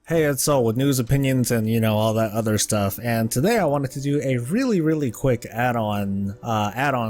Hey, it's Sol with news, opinions, and all that other stuff. And today I wanted to do a really quick add-on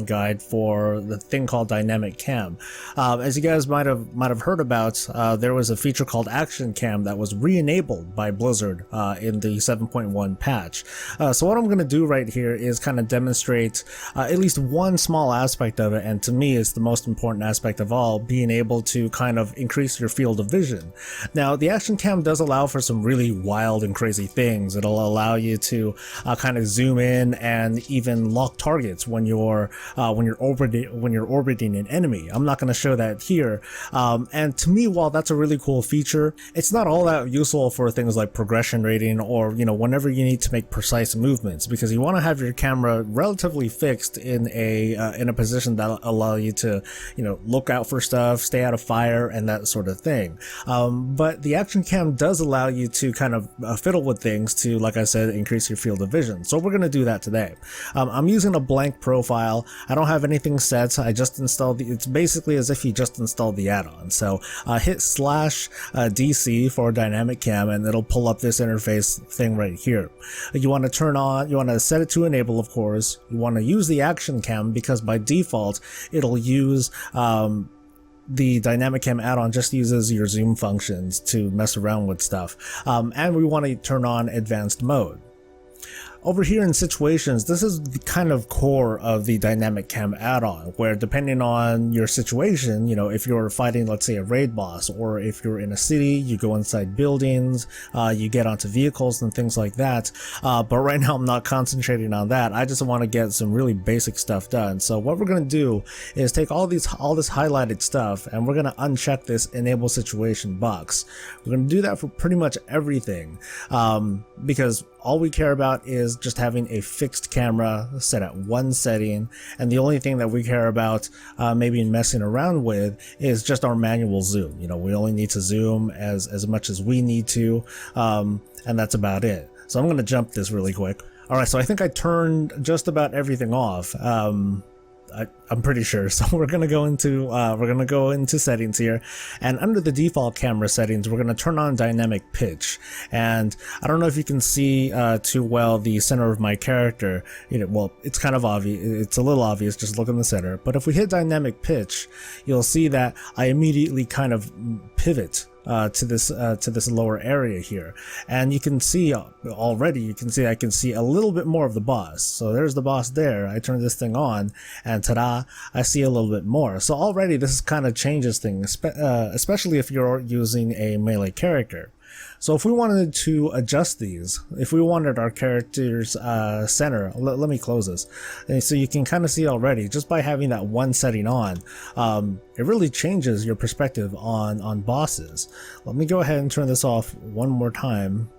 guide for the thing called DynamicCam. As you guys might have heard about, there was a feature called Action Cam that was re-enabled by Blizzard in the 7.1 patch. So what I'm going to do right here is kind of demonstrate at least one small aspect of it, and to me it's the most important aspect of all, being able to kind of increase your field of vision. Now, the Action Cam does allow for some really wild and crazy things. It'll allow you to kind of zoom in and even lock targets when you're orbiting an enemy. I'm not going to show that here. And to me, while that's a really cool feature, it's not all that useful for things like progression rating or whenever you need to make precise movements, because you want to have your camera relatively fixed in a position that'll allow you to look out for stuff, stay out of fire, and that sort of thing. But the Action Cam does allow you to kind of fiddle with things to, like I said, increase your field of vision. So we're going to do that today. I'm using a blank profile. I don't have anything set. I just installed it's basically as if you just installed the add-on. So hit /DC for DynamicCam and it'll pull up this interface thing right here. You want to set it to enable, of course. You want to use the Action Cam because by default it'll use the DynamicCam add-on just uses your zoom functions to mess around with stuff. And we want to turn on advanced mode. Over here in situations, this is the kind of core of the DynamicCam add-on, where depending on your situation, if you're fighting, let's say, a raid boss, or if you're in a city, you go inside buildings, you get onto vehicles and things like that. But right now I'm not concentrating on that. I just want to get some really basic stuff done. So what we're going to do is take all this highlighted stuff and we're going to uncheck this enable situation box. We're going to do that for pretty much everything, because all we care about is just having a fixed camera set at one setting, and the only thing that we care about maybe messing around with is just our manual zoom. We only need to zoom as much as we need to, and that's about it. So I'm going to jump this really quick. Alright, so I think I turned just about everything off. I'm pretty sure. So we're gonna go into settings here, and under the default camera settings, we're gonna turn on dynamic pitch. And I don't know if you can see too well the center of my character. Well, it's kind of obvious. It's a little obvious. Just look in the center. But if we hit dynamic pitch, you'll see that I immediately kind of pivot to this lower area here, and you can see already. I can see a little bit more of the boss. So there's the boss there. I turn this thing on, and ta-da! I see a little bit more. So already this kind of changes things, especially if you're using a melee character. So if we wanted to adjust these, if we wanted our character's center, let me close this. And so you can kind of see already, just by having that one setting on, it really changes your perspective on bosses. Let me go ahead and turn this off one more time.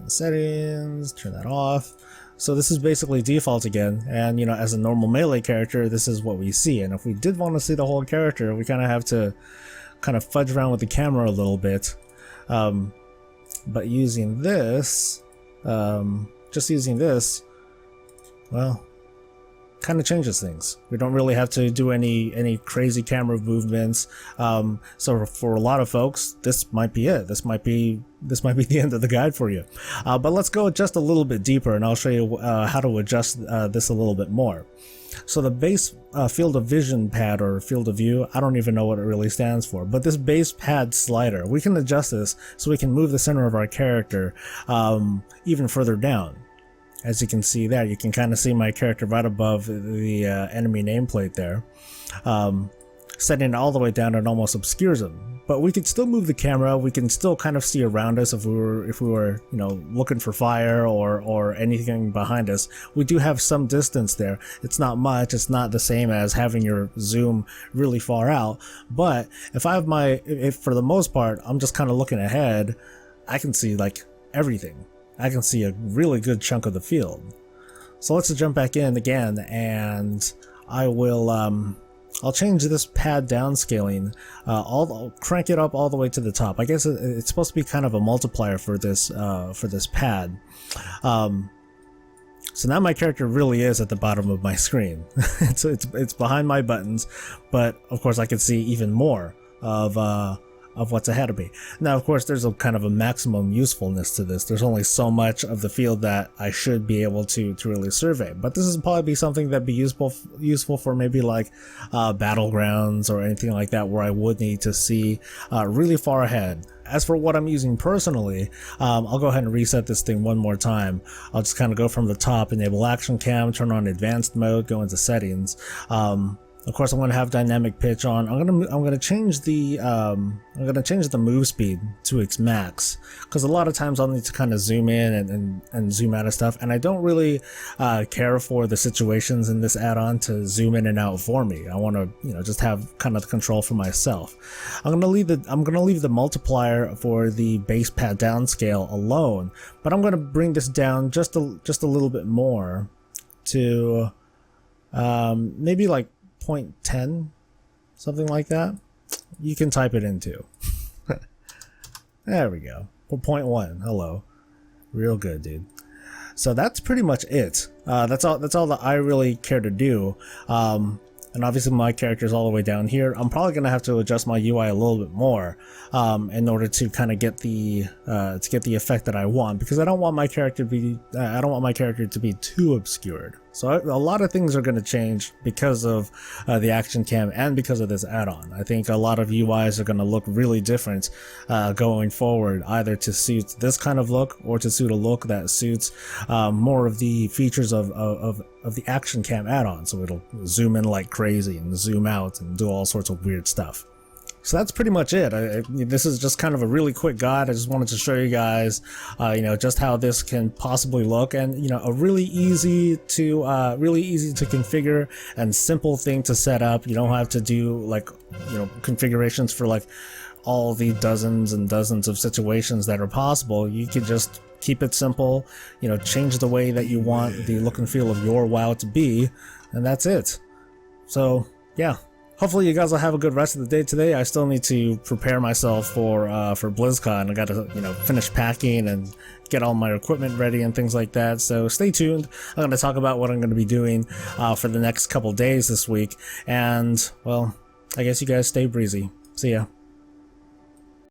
Settings, turn that off. So this is basically default again, and as a normal melee character, this is what we see. And if we did want to see the whole character, we kind of have to fudge around with the camera a little bit. But using this, just using this, well, kind of changes things. We don't really have to do any crazy camera movements. So for a lot of folks, this might be it. This might be the end of the guide for you. But let's go just a little bit deeper, and I'll show you how to adjust this a little bit more. So the base field of vision pad, or field of view, I don't even know what it really stands for, but this base pad slider, we can adjust this so we can move the center of our character even further down. As you can see there, you can kind of see my character right above the enemy nameplate there. Setting it all the way down, it almost obscures them. But we could still move the camera. We can still kind of see around us if we were looking for fire or anything behind us. We do have some distance there. It's not much. It's not the same as having your zoom really far out. But if for the most part, I'm just kind of looking ahead, I can see like everything. I can see a really good chunk of the field. So let's jump back in again, and I will I'll change this pad downscaling. I'll crank it up all the way to the top. I guess it's supposed to be kind of a multiplier for this pad. So now my character really is at the bottom of my screen. it's behind my buttons, but of course I can see even more of what's ahead of me. Now, of course, there's a kind of a maximum usefulness to this. There's only so much of the field that I should be able to really survey. But this is probably be something that'd be useful for maybe like battlegrounds or anything like that, where I would need to see really far ahead. As for what I'm using personally, I'll go ahead and reset this thing one more time. I'll just kind of go from the top, enable action cam, turn on advanced mode, go into settings. Of course, I'm going to have dynamic pitch on. I'm going to change the move speed to its max, because a lot of times I'll need to kind of zoom in and zoom out of stuff, and I don't really care for the situations in this add-on to zoom in and out for me. I want to, just have kind of the control for myself. I'm going to leave the multiplier for the base pat down scale alone, but I'm going to bring this down just a little bit more to maybe like 0.10, something like that. You can type it in too. There we go. 0.1. Hello. Real good, dude. So that's pretty much it. That's all that I really care to do. And obviously my character is all the way down here. I'm probably gonna have to adjust my UI a little bit more in order to kind of get the effect that I want, because I don't want my character to be too obscured. So a lot of things are going to change because of the action cam and because of this add-on. I think a lot of UIs are going to look really different going forward, either to suit this kind of look or to suit a look that suits more of the features of the action cam add-on. So it'll zoom in like crazy and zoom out and do all sorts of weird stuff. So that's pretty much it. This is just kind of a really quick guide. I just wanted to show you guys, just how this can possibly look, and a really easy to configure and simple thing to set up. You don't have to do like configurations for like all the dozens and dozens of situations that are possible. You could just keep it simple. Change the way that you want the look and feel of your WoW to be, and that's it. So yeah. Hopefully you guys will have a good rest of the day today. I still need to prepare myself for BlizzCon. I got to finish packing and get all my equipment ready and things like that. So stay tuned. I'm going to talk about what I'm going to be doing for the next couple days this week. And well, I guess you guys stay breezy. See ya.